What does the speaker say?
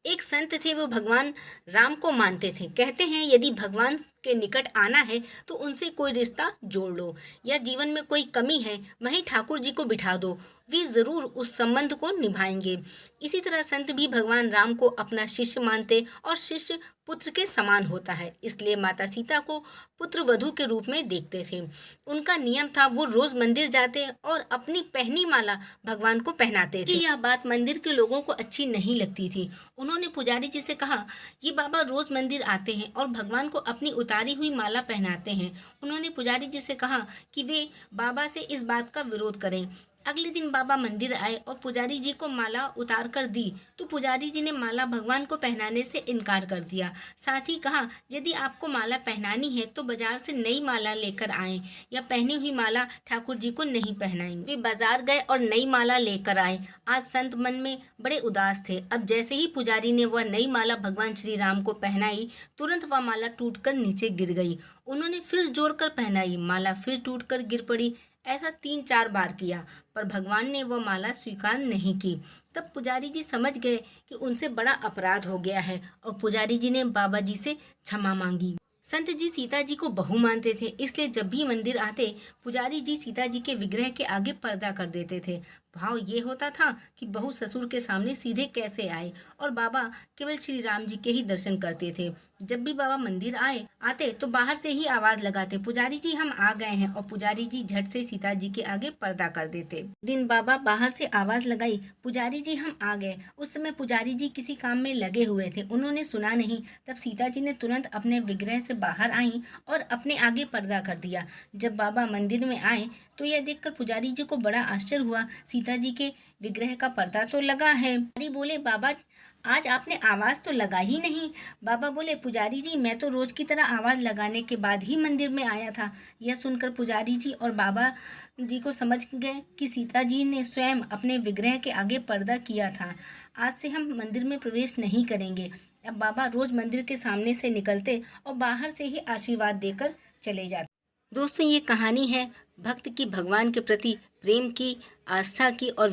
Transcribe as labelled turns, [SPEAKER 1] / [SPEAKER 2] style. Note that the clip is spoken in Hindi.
[SPEAKER 1] एक संत थे, वो भगवान राम को मानते थे। कहते हैं यदि भगवान के निकट आना है तो उनसे कोई रिश्ता जोड़ लो, या जीवन में कोई कमी है वहीं ठाकुर जी को बिठा दो, वे ज़रूर उस संबंध को निभाएंगे। इसी तरह संत भी भगवान राम को अपना शिष्य मानते और शिष्य पुत्र के समान होता है, इसलिए माता सीता को पुत्र वधू के रूप में देखते थे। उनका नियम था वो रोज मंदिर जाते और अपनी पहनी माला भगवान को पहनाते थे। यह बात मंदिर के लोगों को अच्छी नहीं लगती थी। उन्होंने पुजारी जी से कहा, ये बाबा रोज मंदिर आते हैं और भगवान को अपनी उतारी हुई माला पहनाते हैं। उन्होंने पुजारी जी से कहा कि वे बाबा से इस बात का विरोध करें। अगले दिन बाबा मंदिर आए और पुजारी जी को माला उतार कर दी, तो पुजारी जी ने माला भगवान को पहनाने से इनकार कर दिया। साथ ही कहा, यदि आपको माला पहनानी है तो बाजार से नई माला लेकर आएं, या पहनी हुई माला ठाकुर जी को नहीं पहनाएंगे। वे बाजार गए और नई माला लेकर आए। आज संत मन में बड़े उदास थे। अब जैसे ही पुजारी ने वह नई माला भगवान श्री राम को पहनाई, तुरंत वह माला टूटकर नीचे गिर गई। उन्होंने फिर जोड़कर पहनाई, माला फिर टूटकर गिर पड़ी। ऐसा 3-4 बार किया, पर भगवान ने वह माला स्वीकार नहीं की। तब पुजारी जी समझ गए कि उनसे बड़ा अपराध हो गया है, और पुजारी जी ने बाबा जी से क्षमा मांगी। संत जी सीता जी को बहू मानते थे, इसलिए जब भी मंदिर आते पुजारी जी सीता जी के विग्रह के आगे पर्दा कर देते थे। भाव ये होता था कि बहू ससुर के सामने सीधे कैसे आए, और बाबा केवल श्री राम जी के ही दर्शन करते थे। जब भी बाबा मंदिर आते तो बाहर से ही आवाज लगाते, पुजारी जी हम आ गए हैं, और पुजारी जी झट से सीता जी के आगे पर्दा कर देते। दिन बाबा बाहर से आवाज लगाई, पुजारी जी हम आ गए। उस समय पुजारी जी किसी काम में लगे हुए थे, उन्होंने सुना नहीं। तब सीता जी ने तुरंत अपने विग्रह से बाहर आई और अपने आगे पर्दा कर दिया। जब बाबा मंदिर में आए तो यह देखकर पुजारी जी को बड़ा आश्चर्य हुआ, सीता जी के विग्रह का पर्दा तो लगा है। पुजारी बोले, बाबा आज आपने आवाज तो लगा ही नहीं। बाबा बोले, पुजारी जी मैं तो रोज की तरह आवाज लगाने के बाद ही मंदिर में आया था। यह सुनकर पुजारी जी और बाबा जी को समझ गए कि सीता जी ने स्वयं अपने विग्रह के आगे पर्दा किया था। आज से हम मंदिर में प्रवेश नहीं करेंगे। अब बाबा रोज मंदिर के सामने से निकलते और बाहर से ही आशीर्वाद देकर चले जाते। दोस्तों, ये कहानी है भक्त की भगवान के प्रति प्रेम की, आस्था की और